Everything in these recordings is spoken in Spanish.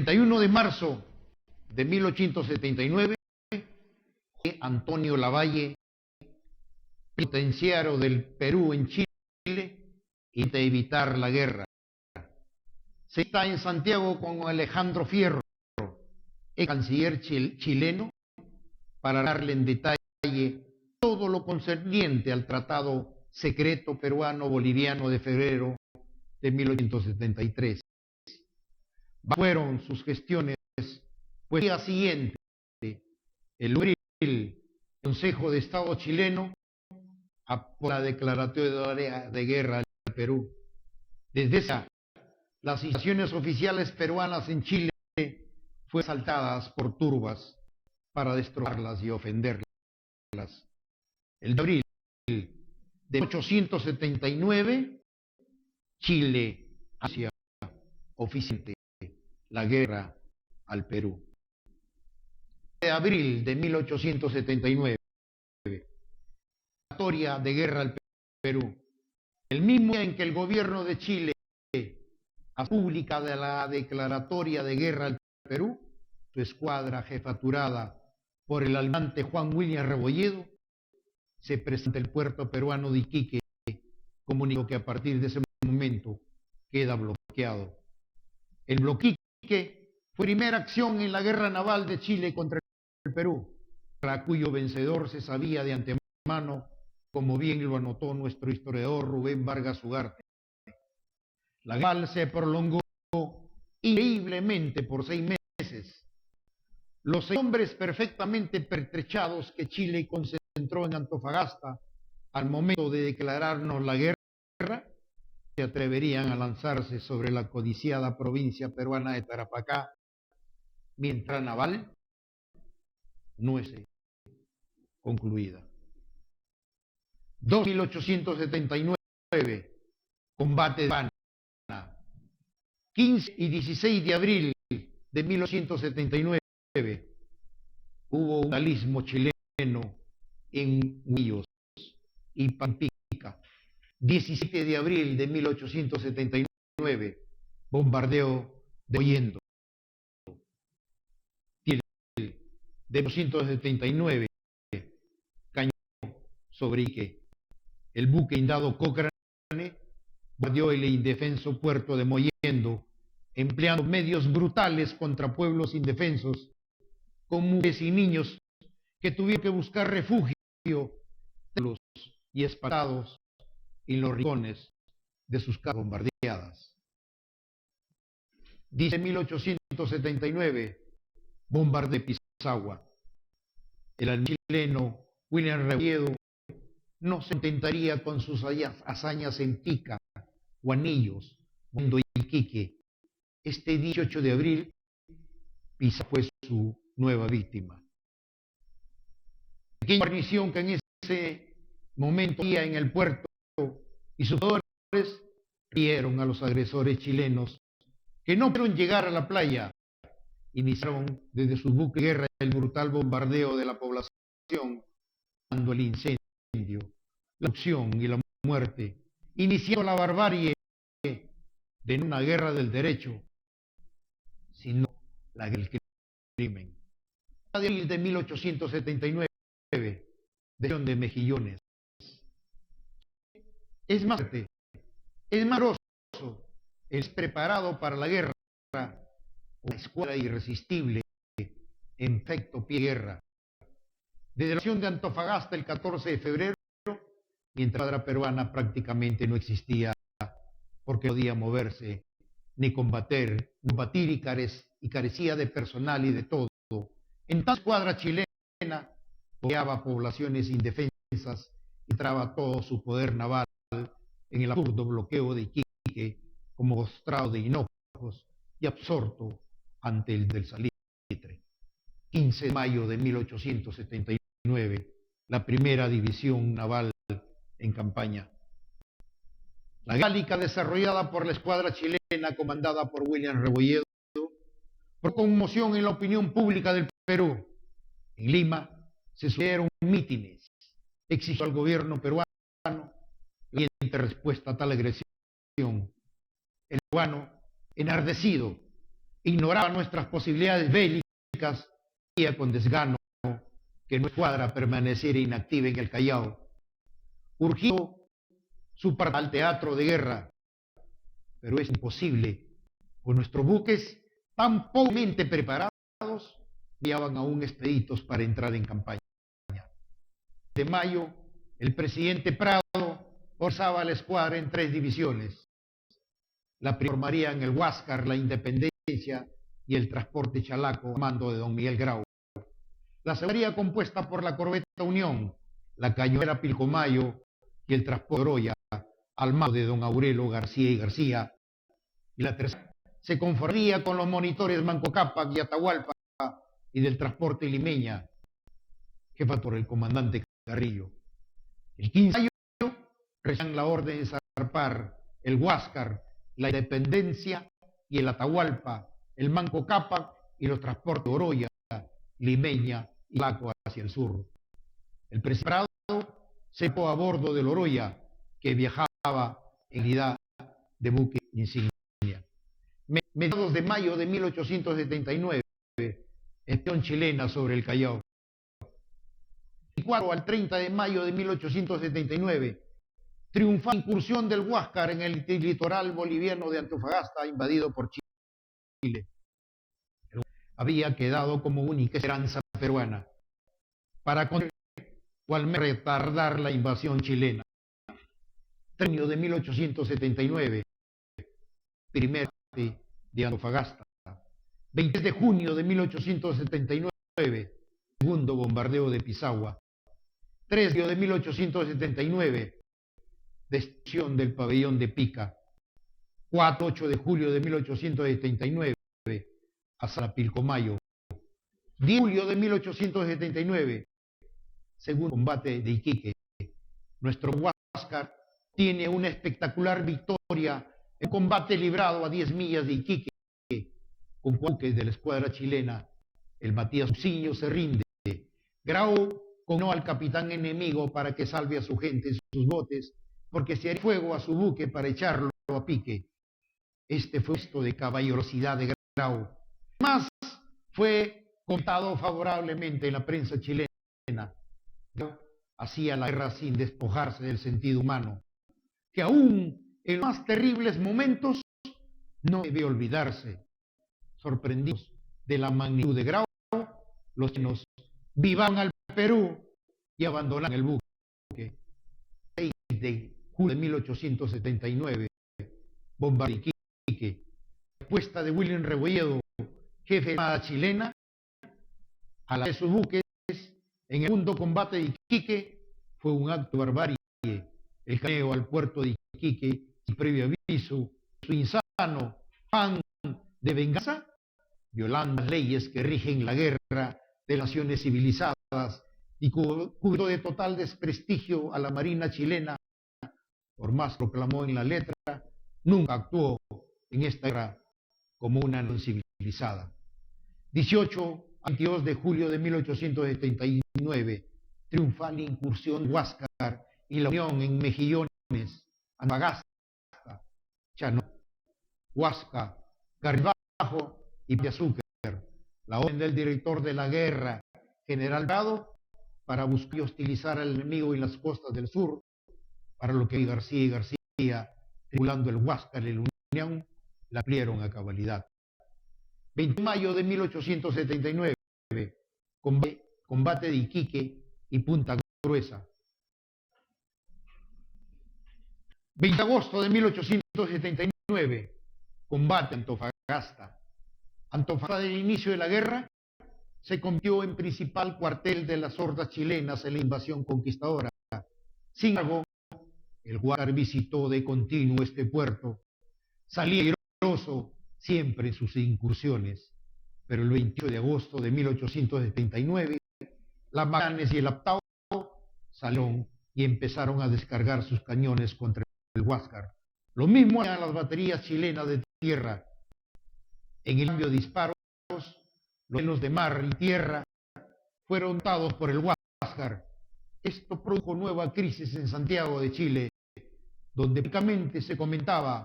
31 de marzo de 1879, Antonio Lavalle, plenipotenciario del Perú en Chile, intenta evitar la guerra. Se está en Santiago con Alejandro Fierro, el canciller chileno, para darle en detalle todo lo concerniente al Tratado Secreto Peruano-Boliviano de febrero de 1873. Fueron sus gestiones, pues el día siguiente, el abril, el Consejo de Estado chileno aprobó la declaratoria de guerra al Perú. Desde esa, las instalaciones oficiales peruanas en Chile fueron asaltadas por turbas para destrozarlas y ofenderlas. El de abril de 1879, Chile hacia oficialmente la guerra al Perú. De abril de 1879, declaratoria de guerra al Perú. El mismo día en que el gobierno de Chile pública de la declaratoria de guerra al Perú, su escuadra jefaturada por el almirante Juan William Rebolledo se presenta en el puerto peruano de Iquique, comunicó que a partir de ese momento queda bloqueado. El bloqueo fue primera acción en la guerra naval de Chile contra el Perú, para cuyo vencedor se sabía de antemano, como bien lo anotó nuestro historiador Rubén Vargas Ugarte. La guerra se prolongó increíblemente por 6 meses. Los 6 hombres perfectamente pertrechados que Chile concentró en Antofagasta al momento de declararnos la guerra se atreverían a lanzarse sobre la codiciada provincia peruana de Tarapacá, mientras la naval no es concluida. 1879, combate de Habana. 15 y 16 de abril de 1879 hubo un realismo chileno en Huillos y Pampica. 17 de abril de 1879, bombardeo de Oyendo. De 1879, cañón sobre Iquique. El buque indado Cochrane bombardeó el indefenso puerto de Mollendo, empleando medios brutales contra pueblos indefensos, con mujeres y niños que tuvieron que buscar refugio y espantados en los rincones de sus casas bombardeadas. Dice 1879, bombardeo de Pisagua. El chileno William Rebolledo no se contentaría con sus hazañas en Pica, Guanillos, Mundo y Iquique. Este 18 de abril, Pisagua fue su nueva víctima. La pequeña guarnición que en ese momento había en el puerto y sus jugadores rieron a los agresores chilenos que no pudieron llegar a la playa. Iniciaron desde sus buques de guerra el brutal bombardeo de la población, dando el incendio, la destrucción y la muerte, iniciando la barbarie de no una guerra del derecho, sino la del crimen. De abril de 1879, de Mejillones. Es más fuerte, es más grosso, es preparado para la guerra, una escuadra irresistible, en efecto pie de guerra. Desde la acción de Antofagasta el 14 de febrero, mientras la escuadra peruana prácticamente no existía, porque no podía moverse, ni combatir y carecía de personal y de todo. En tal escuadra chilena, bombardeaba poblaciones indefensas y entraba todo su poder naval en el absurdo bloqueo de Iquique, como mostrado de hinojos y absorto ante el del salitre. 15 de mayo de 1879, la primera división naval en campaña. La gálica desarrollada por la escuadra chilena comandada por William Rebolledo por conmoción en la opinión pública del Perú. En Lima se sucedieron mítines, exigió al gobierno peruano la siguiente respuesta a tal agresión. El peruano, enardecido, ignoraba nuestras posibilidades bélicas y con desgano que nuestra escuadra permaneciera inactiva en el Callao. Urgió su parte al teatro de guerra, pero es imposible, pues nuestros buques, tan pobremente preparados, enviaban aún expeditos para entrar en campaña. De mayo, el presidente Prado forzaba a la escuadra en 3 divisiones. La primera formarían el Huáscar, la Independencia y el transporte Chalaco, a mando de don Miguel Grau. La segunda compuesta por la corbeta Unión, la cañonera Pilcomayo y el transporte Oroya, al mando de don Aurelio García y García. Y la tercera se conformaría con los monitores Manco Cápac y Atahualpa y del transporte Limeña, jefa por el comandante Carrillo. El 15 de mayo recibían la orden de zarpar el Huáscar, la Independencia y el Atahualpa, el Manco Cápac y los transportes Oroya, Limeña y Chalaco hacia el sur. El presidente Prado se fue a bordo del Oroya, que viajaba en calidad de buque insignia. Mediados de mayo de 1879, expedición chilena sobre el Callao. 24 al 30 de mayo de 1879, triunfal incursión del Huáscar en el litoral boliviano de Antofagasta, invadido por Chile. Había quedado como única esperanza peruana para conseguir o al menos retardar la invasión chilena. Junio de 1879, primera parte de Antofagasta. 20 de junio de 1879, segundo bombardeo de Pisagua. 3 de 1879, destrucción del pabellón de Pica. 4-8 de julio de 1879, hasta Pilcomayo. 10 de julio de 1879, segundo combate de Iquique. Nuestro Huáscar tiene una espectacular victoria en combate librado a 10 millas de Iquique, con buques de la escuadra chilena. El Matías Uciño se rinde. Grau condenó al capitán enemigo para que salve a su gente en sus botes, porque se haría fuego a su buque para echarlo a pique. Este fue esto de caballerosidad de Grau. Más fue contado favorablemente en la prensa chilena. Grau hacía la guerra sin despojarse del sentido humano, que aún en los más terribles momentos no debe olvidarse. Sorprendidos de la magnitud de Grau, los chilenos vivaron al Perú y abandonaron el buque. 6 de julio de 1879, bombardeo de Iquique. Respuesta de William Rebolledo, jefe de la Armada chilena, a la de sus buques en el segundo combate de Iquique fue un acto de barbarie. El caneo al puerto de Iquique, sin previo aviso, su insano afán de venganza, violando las leyes que rigen la guerra de naciones civilizadas y cubrió de total desprestigio a la Marina chilena. Por más proclamó en la letra, nunca actuó en esta guerra como una nación civilizada. 18 a 22 de julio de 1879, triunfal incursión de Huáscar y la Unión en Mejillones, Antofagasta, Chano, Huasca, Garbajo y Piazúcar. La orden del director de la guerra, general Prado, para buscar y hostilizar al enemigo en las costas del sur, para lo que García y García, tripulando el Huáscar y la Unión, la cumplieron a cabalidad. 20 de mayo de 1879, combate de Iquique y Punta Gruesa. 20 de agosto de 1879, combate en Antofagasta. Antofagasta, del inicio de la guerra, se convirtió en principal cuartel de las hordas chilenas en la invasión conquistadora. Sin embargo, el Huáscar visitó de continuo este puerto, salía airoso siempre en sus incursiones, pero el 28 de agosto de 1879, las Magallanes y el Aptao salieron y empezaron a descargar sus cañones contra el Huáscar. Lo mismo hacían las baterías chilenas de tierra. En el cambio de disparos, los vuelos de mar y tierra fueron dados por el Huáscar. Esto produjo nueva crisis en Santiago de Chile, donde prácticamente se comentaba: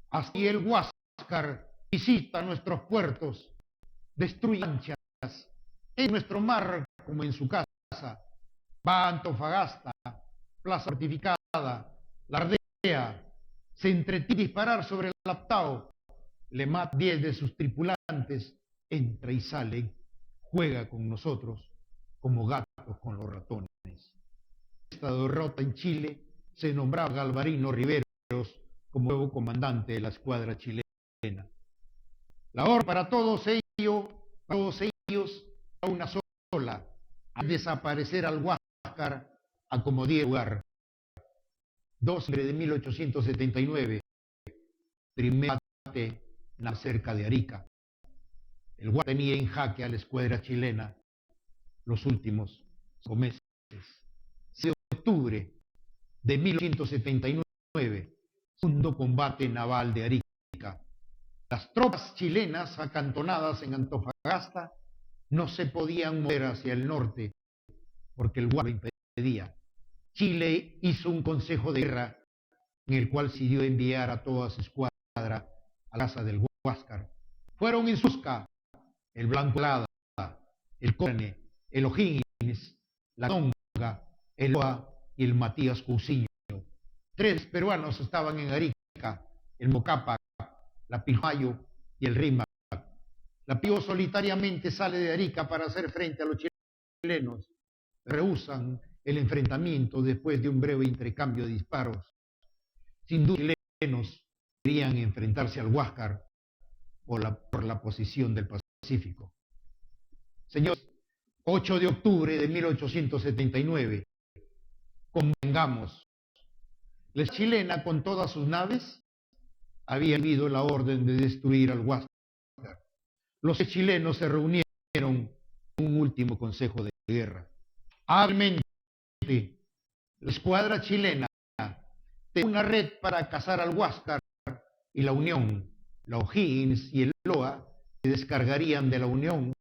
así el Huáscar visita nuestros puertos, destruye lanchas en nuestro mar como en su casa. Va a Antofagasta, Plaza Fortificada, la Ardea, se entretiene disparar sobre el Laptao, le mata 10 de sus tripulantes, entra y sale, juega con nosotros como gatos con los ratones. Esta derrota en Chile se nombraba Galvarino Riveros como nuevo comandante de la escuadra chilena. La orden para todos ellos era una sola, a desaparecer al Huáscar a como diera lugar. 12 de 1879, primer combate cerca de Arica. El Huáscar tenía en jaque a la escuadra chilena los últimos 5 meses. 6 de octubre de 1879, segundo combate naval de Arica. Las tropas chilenas acantonadas en Antofagasta no se podían mover hacia el norte porque el Huáscar lo impedía. Chile hizo un consejo de guerra en el cual decidió enviar a toda su escuadra a la casa del Huáscar. Fueron en Susca, el Blanco Lada, el Córne, el O'Higgins, la Tonga, el Loa y el Matías Cousiño. 3 peruanos estaban en Arica, el Mocapa, la Pilmayo y el Rímac. La Pío solitariamente sale de Arica para hacer frente a los chilenos. Rehúsan el enfrentamiento después de un breve intercambio de disparos. Sin duda, los chilenos querían enfrentarse al Huáscar por la posición del Pacífico. Señores, 8 de octubre de 1879, convengamos, la chilena con todas sus naves había recibido la orden de destruir al Huáscar. Los chilenos se reunieron en un último consejo de guerra. Hábilmente, la escuadra chilena tenía una red para cazar al Huáscar y la Unión, la O'Higgins y el Loa se descargarían de la Unión,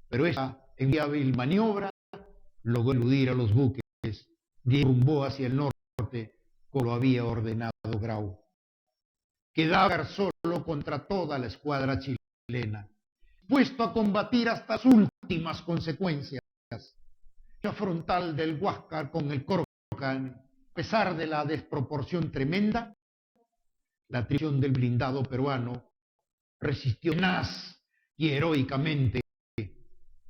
pero esa en hábil maniobra logró eludir a los buques y rumbó hacia el norte como lo había ordenado Grau. Quedaba solo contra toda la escuadra chilena, puesto a combatir hasta sus últimas consecuencias. La frontal del Huáscar con el Corcan, a pesar de la desproporción tremenda, la tripulación del blindado peruano resistió tenaz y heroicamente.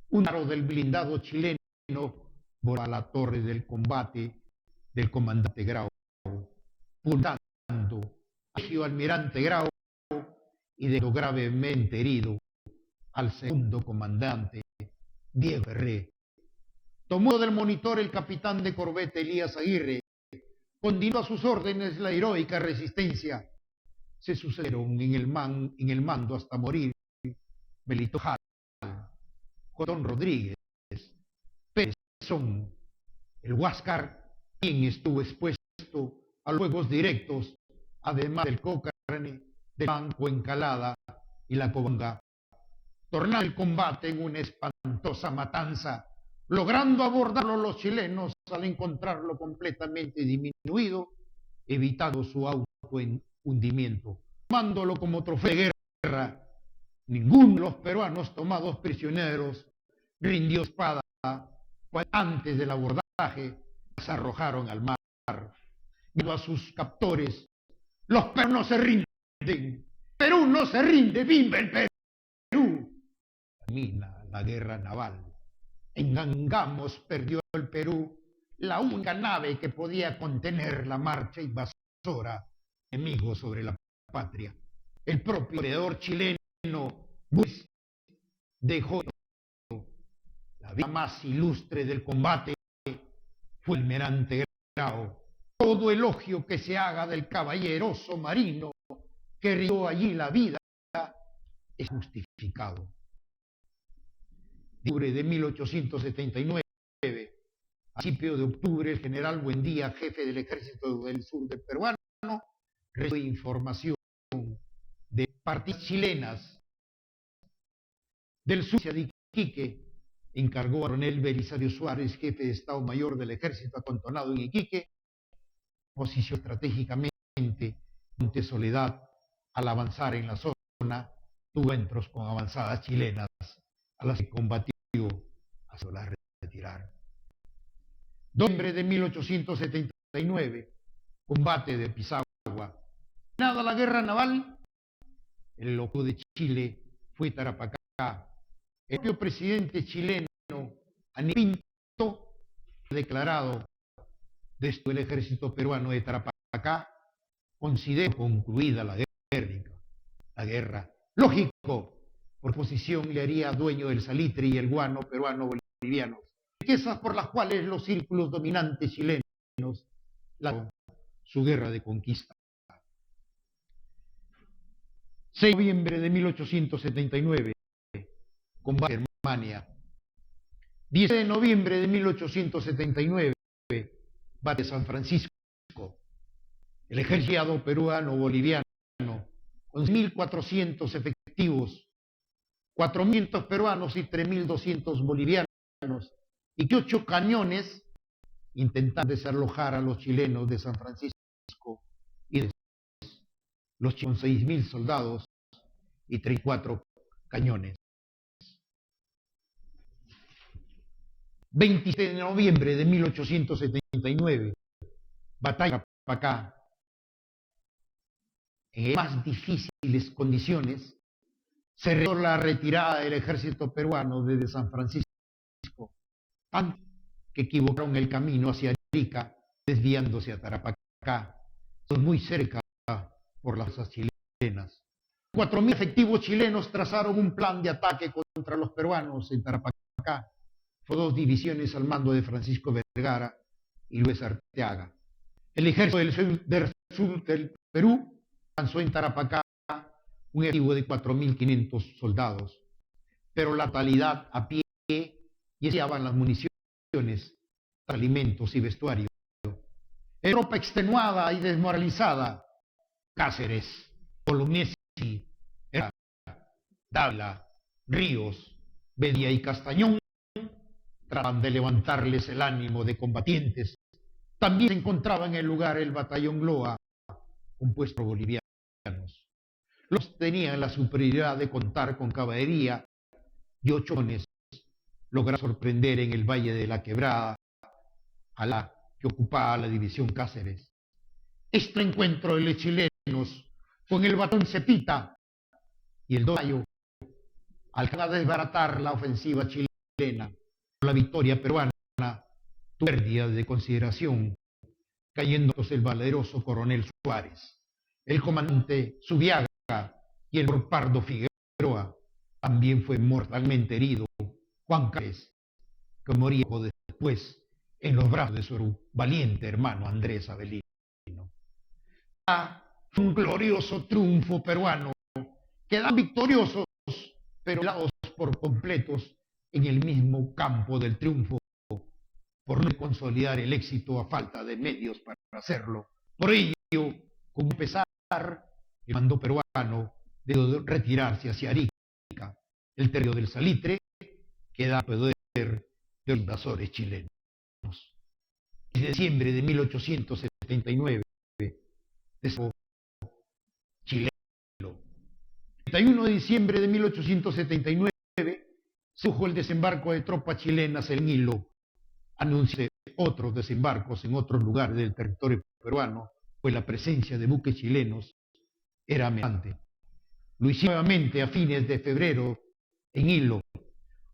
Un aro del blindado chileno voló a la torre del combate del comandante Grau, pulsando al almirante Grau y dejó gravemente herido al segundo comandante Diego Ferré. Tomó del monitor el capitán de corbeta Elías Aguirre, continuó a sus órdenes la heroica resistencia. Se sucedieron en el mando hasta morir Belito Jal, Jotón Rodríguez, Pérez Son. El Huáscar, quien estuvo expuesto a los fuegos directos, además del Cochrane, del Banco Encalada y la Covanga, tornando el combate en una espantosa matanza, logrando abordarlo los chilenos al encontrarlo completamente disminuido, evitando su autohundimiento. Tomándolo como trofeo de guerra, ninguno de los peruanos tomados prisioneros rindió espada, pues antes del abordaje se arrojaron al mar. Viendo a sus captores, los peruanos se rinden, Perú no se rinde, viva el Perú. Termina la guerra naval. En Angamos perdió el Perú la única nave que podía contener la marcha invasora enemigo sobre la patria. El propio emperador chileno Buis dejó la vida más ilustre del combate fue el almirante Grau. Todo elogio que se haga del caballeroso marino que rindió allí la vida es justificado. En octubre de 1879, a principios de octubre, el general Buendía, jefe del ejército del sur del peruano, recibió información de partidas chilenas del sur de Iquique. Encargó a coronel Belisario Suárez, jefe de Estado Mayor del ejército acantonado en Iquique, posicionó estratégicamente Monte Soledad al avanzar en la zona encuentros con avanzadas chilenas a las que combatió hasta la retirar. Noviembre de 1879, combate de Pisagua. Nada la guerra naval, el loco de Chile fue Tarapacá. El propio presidente chileno, Aníbal Pinto, ha declarado desde el ejército peruano de Tarapacá, considera concluida la guerra. Lógico, por posición le haría dueño del salitre y el guano peruano boliviano, riquezas por las cuales los círculos dominantes chilenos lanzaron su guerra de conquista. 6 de noviembre de 1879, combate en Germania. 10 de noviembre de 1879, bate San Francisco. El ejército peruano-boliviano, con 1.400 efectivos, 4.500 peruanos y 3.200 bolivianos, y que 8 cañones intentan desalojar a los chilenos de San Francisco y de los chilenos con 6.000 soldados y 34 cañones. 27 de noviembre de 1879, batalla Tarapacá. En más difíciles condiciones, se realizó la retirada del ejército peruano desde San Francisco, tanto que equivocaron el camino hacia Arica, desviándose a Tarapacá. Son muy cerca por las fuerzas chilenas. 4.000 efectivos chilenos trazaron un plan de ataque contra los peruanos en Tarapacá. Fue 2 divisiones al mando de Francisco Vergara y Luis Arteaga. El ejército del sur del Perú lanzó en Tarapacá un efectivo de 4.500 soldados, pero la totalidad a pie y escaseaban las municiones, alimentos y vestuario. En tropa extenuada y desmoralizada, Cáceres, Bolognesi, Dávila, Ríos, Bedia y Castañón trataban de levantarles el ánimo de combatientes. También se encontraba en el lugar el batallón Loa, compuesto por bolivianos. Los tenían la superioridad de contar con caballería y 8 cañones. Lograron sorprender en el Valle de la Quebrada a la que ocupaba la división Cáceres. Este encuentro de los chilenos con el batallón Cepita y el 2 de mayo alcanzó a desbaratar la ofensiva chilena. La victoria peruana tuvo pérdida de consideración, cayendo el valeroso coronel Suárez, el comandante Zubiaga y el Pardo Figueroa. También fue mortalmente herido Juan Cáceres, que moría poco después en los brazos de su valiente hermano Andrés Avelino. Un glorioso triunfo peruano. Quedan victoriosos, pero lados por completos en el mismo campo del triunfo, por no consolidar el éxito a falta de medios para hacerlo. Por ello, con pesar, el mando peruano debió retirarse hacia Arica. El territorio del Salitre queda a poder de los invasores chilenos. En diciembre de 1879, chileno. El 31 de diciembre de 1879 se produjo el desembarco de tropas chilenas en Hilo. Anuncié otros desembarcos en otros lugares del territorio peruano, pues la presencia de buques chilenos era amenazante. Lo hicieron nuevamente a fines de febrero en Hilo.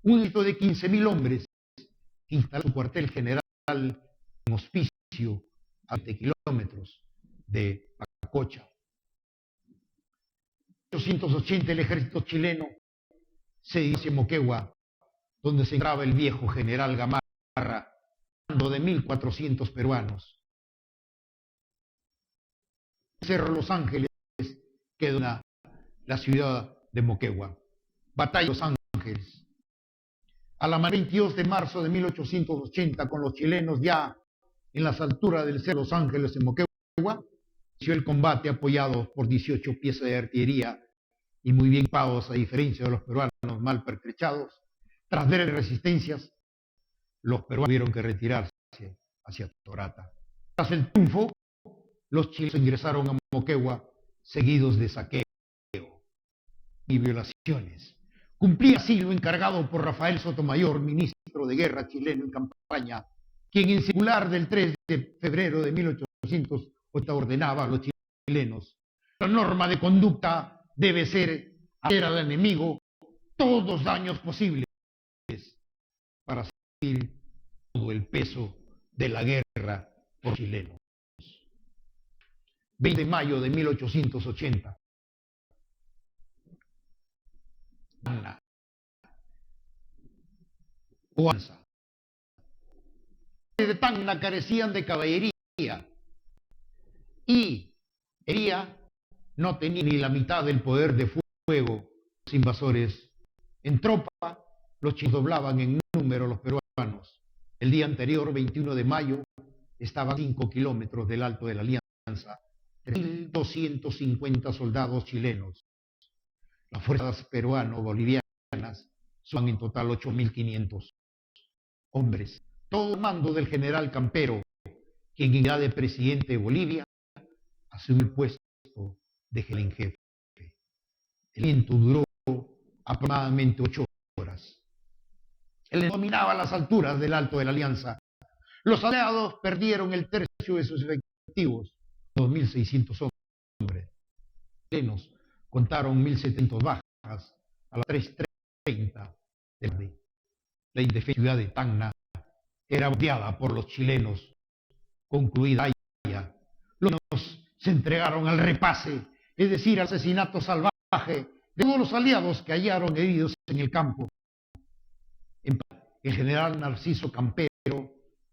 Un ejército de 15.000 hombres que instaló su cuartel general en Hospicio, a 20 kilómetros de Pacocha. En 1880 el ejército chileno se dirigió a Moquegua, donde se encontraba el viejo general Gamarra, mando de 1.400 peruanos. Cerro Los Ángeles quedó en la ciudad de Moquegua. Batalla de Los Ángeles. A la mañana 22 de marzo de 1880, con los chilenos ya en las alturas del Cerro Los Ángeles en Moquegua, inició el combate apoyado por 18 piezas de artillería y muy bien equipados, a diferencia de los peruanos mal pertrechados. Tras ver resistencias, los peruanos tuvieron que retirarse hacia Torata. Tras el triunfo, los chilenos ingresaron a Moquegua seguidos de saqueo. y violaciones. Cumplía así lo encargado por Rafael Sotomayor, ministro de Guerra chileno en campaña, quien en circular del 3 de febrero de 1880 ordenaba a los chilenos: la norma de conducta debe ser hacer al enemigo todos los daños posibles para sentir todo el peso de la guerra por chilenos. 20 de mayo de 1880. Tacna, Coanza. De Tacna carecían de caballería y Hería no tenía ni la mitad del poder de fuego. Los invasores en tropa, los chinos doblaban en número los peruanos. El día anterior, 21 de mayo, estaban a 5 kilómetros del Alto de la Alianza 1.250 soldados chilenos. Las fuerzas peruano-bolivianas son en total 8.500 hombres, todo mando del general Campero, quien en calidad de presidente de Bolivia asumió el puesto de jefe en jefe. El viento duró aproximadamente 8 horas. Él dominaba las alturas del Alto de la Alianza. Los aliados perdieron el tercio de sus efectivos, 2.600 hombres. Los chilenos contaron 1.700 bajas a las 3:30 de la tarde. La indefensa ciudad de Tacna era bombardeada por los chilenos. Concluida ella, los chilenos se entregaron al repase, es decir, al asesinato salvaje de todos los aliados que hallaron heridos en el campo. El general Narciso Campero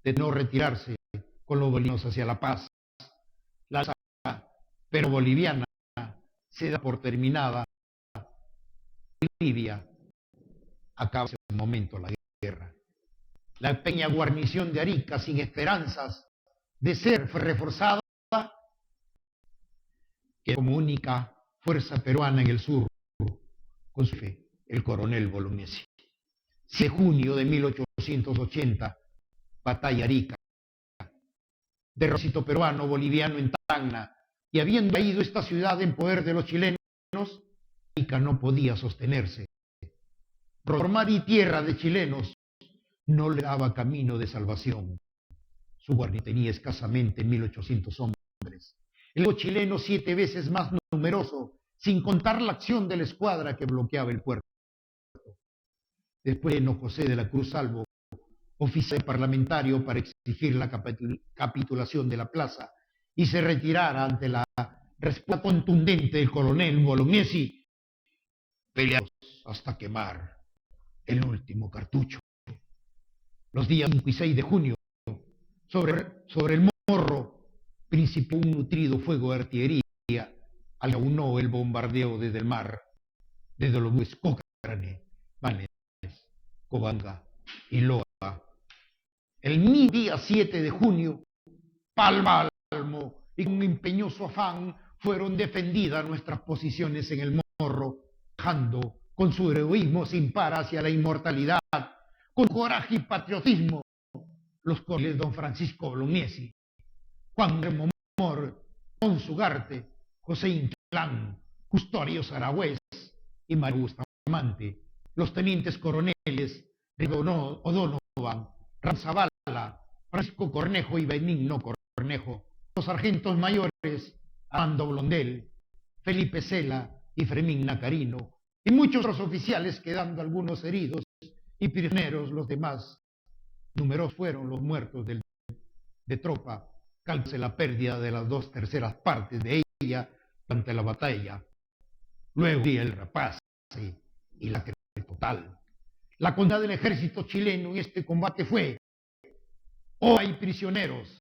determinó retirarse con los bolivianos hacia La Paz. La lucha pero boliviana se da por terminada. Bolivia acaba en ese momento la guerra. La pequeña guarnición de Arica, sin esperanzas de ser reforzada, que como única fuerza peruana en el sur, con su jefe, el coronel Bolognesi. 7 de junio de 1880, batalla Arica. De ejército peruano boliviano en Tacna, y habiendo caído esta ciudad en poder de los chilenos, Arica no podía sostenerse. Por mar y tierra de chilenos no le daba camino de salvación. Su guarnición tenía escasamente 1.800 hombres. El ejército chileno 7 veces más numeroso, sin contar la acción de la escuadra que bloqueaba el puerto. Después vino José de la Cruz Salvo, oficial parlamentario, para exigir la capitulación de la plaza y se retirara ante la respuesta contundente del coronel Bolognesi. Peleados hasta quemar el último cartucho. Los días 5 y 6 de junio, sobre el Morro, principió un nutrido fuego de artillería, al que aunó el bombardeo desde el mar, desde los buques Cochrane, Manes, Covanga y Loa. El mismo día 7 de junio, palmo a palmo y con empeñoso afán, fueron defendidas nuestras posiciones en el Morro, dejando con su heroísmo sin par hacia la inmortalidad, con coraje y patriotismo, los coroneles don Francisco Bolognesi, Juan de Momor, Consugarte, José Inclán, Custodio Saragüez y María Bustamante, los tenientes coroneles O'Donovan, Ranzavala, Francisco Cornejo y Benigno Cornejo, los sargentos mayores Armando Blondel, Felipe Cela y Fermín Nacarino, y muchos otros oficiales, quedando algunos heridos y prisioneros. Los demás numerosos fueron los muertos de tropa, cálculo la pérdida de las 2/3 partes de ella durante la batalla. Luego el rapaz y la total. La condena del ejército chileno en este combate fue: hoy hay prisioneros,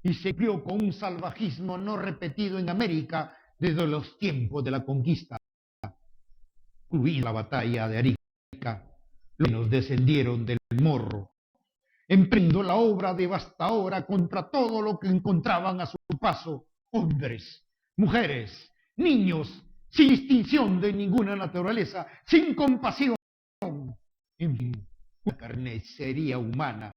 y se cumplió con un salvajismo no repetido en América desde los tiempos de la conquista. Concluida la batalla de Arica, los chilenos descendieron del Morro, emprendiendo la obra devastadora contra todo lo que encontraban a su paso: hombres, mujeres, niños, sin distinción de ninguna naturaleza, sin compasión, en fin, una carnicería humana.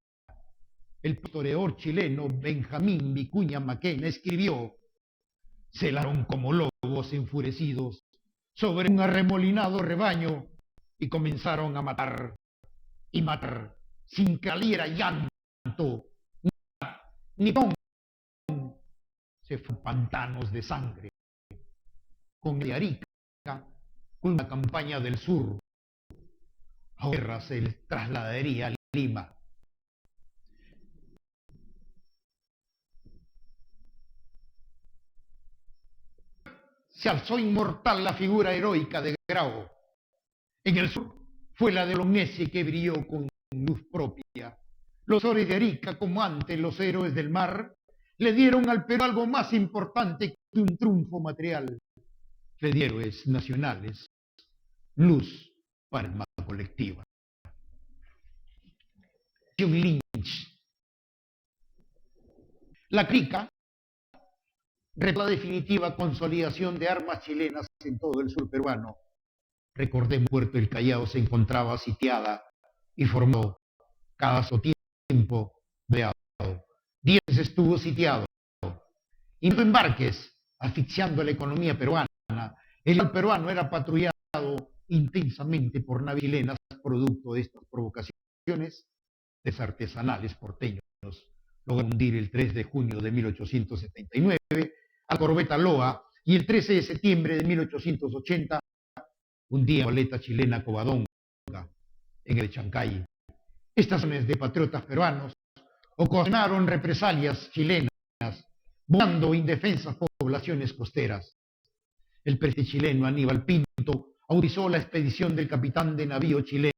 El historiador chileno Benjamín Vicuña Maquena escribió: celaron como lobos enfurecidos sobre un arremolinado rebaño y comenzaron a matar y matar sin que saliera llanto ni con. Se fueron pantanos de sangre. Con el de Arica, con la campaña del sur, ahora se trasladaría a Lima. Se alzó inmortal la figura heroica de Grau. En el sur fue la de Lonesi que brilló con luz propia. Los héroes de Arica, como antes los héroes del mar, le dieron al Perú algo más importante que un triunfo material. Le dieron héroes nacionales, luz para el mapa colectiva. Lynch. La CRICA, la definitiva consolidación de armas chilenas en todo el sur peruano. Recordemos, Puerto del Callao se encontraba sitiada y formó cada su tiempo veado. 10 estuvo sitiado. Y no embarques, asfixiando la economía peruana. El mar peruano era patrullado intensamente por naves chilenas, producto de estas provocaciones artesanales porteños. Lograron hundir el 3 de junio de 1879 a corbeta Loa y el 13 de septiembre de 1880 hundía la goleta chilena Covadonga en el Chancay. Estas acciones de patriotas peruanos ocasionaron represalias chilenas, bombardando indefensas poblaciones costeras. El presidente chileno Aníbal Pinto autorizó la expedición del capitán de navío chileno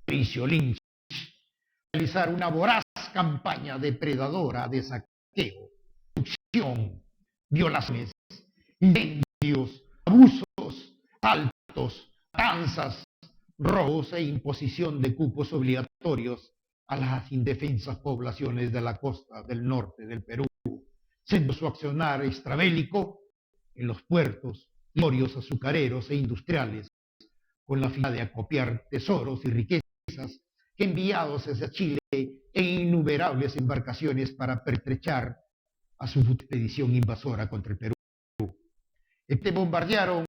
Patricio Lynch a realizar una voraz campaña depredadora de saqueo, destrucción, violaciones, incendios, abusos, asaltos, matanzas, robos e imposición de cupos obligatorios a las indefensas poblaciones de la costa del norte del Perú, siendo su accionar extrabélico en los puertos, glorios azucareros e industriales, con la finalidad de acopiar tesoros y riquezas que enviados hacia Chile en innumerables embarcaciones para pertrechar a su expedición invasora contra el Perú. Bombardearon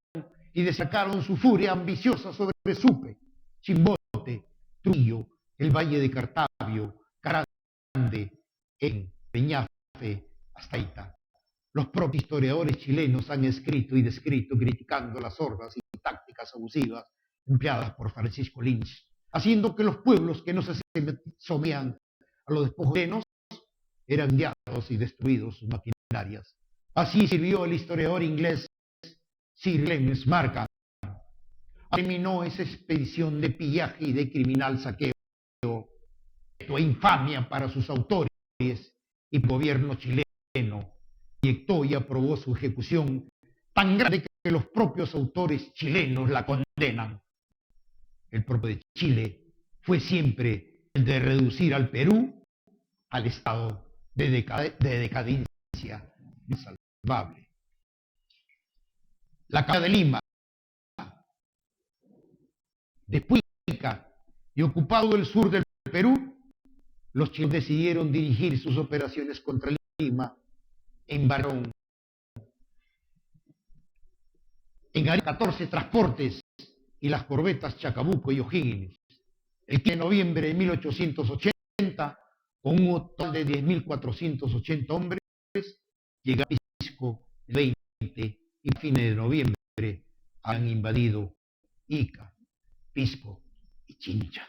y destacaron su furia ambiciosa sobre Supe, Chimbote, Trujillo, el Valle de Cartavio, Carande, en Peñafe, hasta Ita. Los propios historiadores chilenos han escrito y descrito criticando las hordas y tácticas abusivas empleadas por Francisco Lynch, haciendo que los pueblos que no se sometían a los despojos chilenos eran enviados y destruidos sus maquinarias. Así sirvió el historiador inglés Sir Clemens Markham. Terminó esa expedición de pillaje y de criminal saqueo, de infamia para sus autores y el gobierno chileno. Proyectó y aprobó su ejecución tan grande que los propios autores chilenos la condenan. El propio de Chile fue siempre el de reducir al Perú al estado de decadencia insalvable. La caída de Lima, después de Ica y ocupado el sur del Perú, los chilenos decidieron dirigir sus operaciones contra Lima en Barón. En 14 transportes y las corbetas Chacabuco y O'Higgins. El 15 de noviembre de 1880, con un total de 10.480 hombres, llega a Pisco el 20 y a fines de noviembre han invadido Ica, Pisco y Chincha.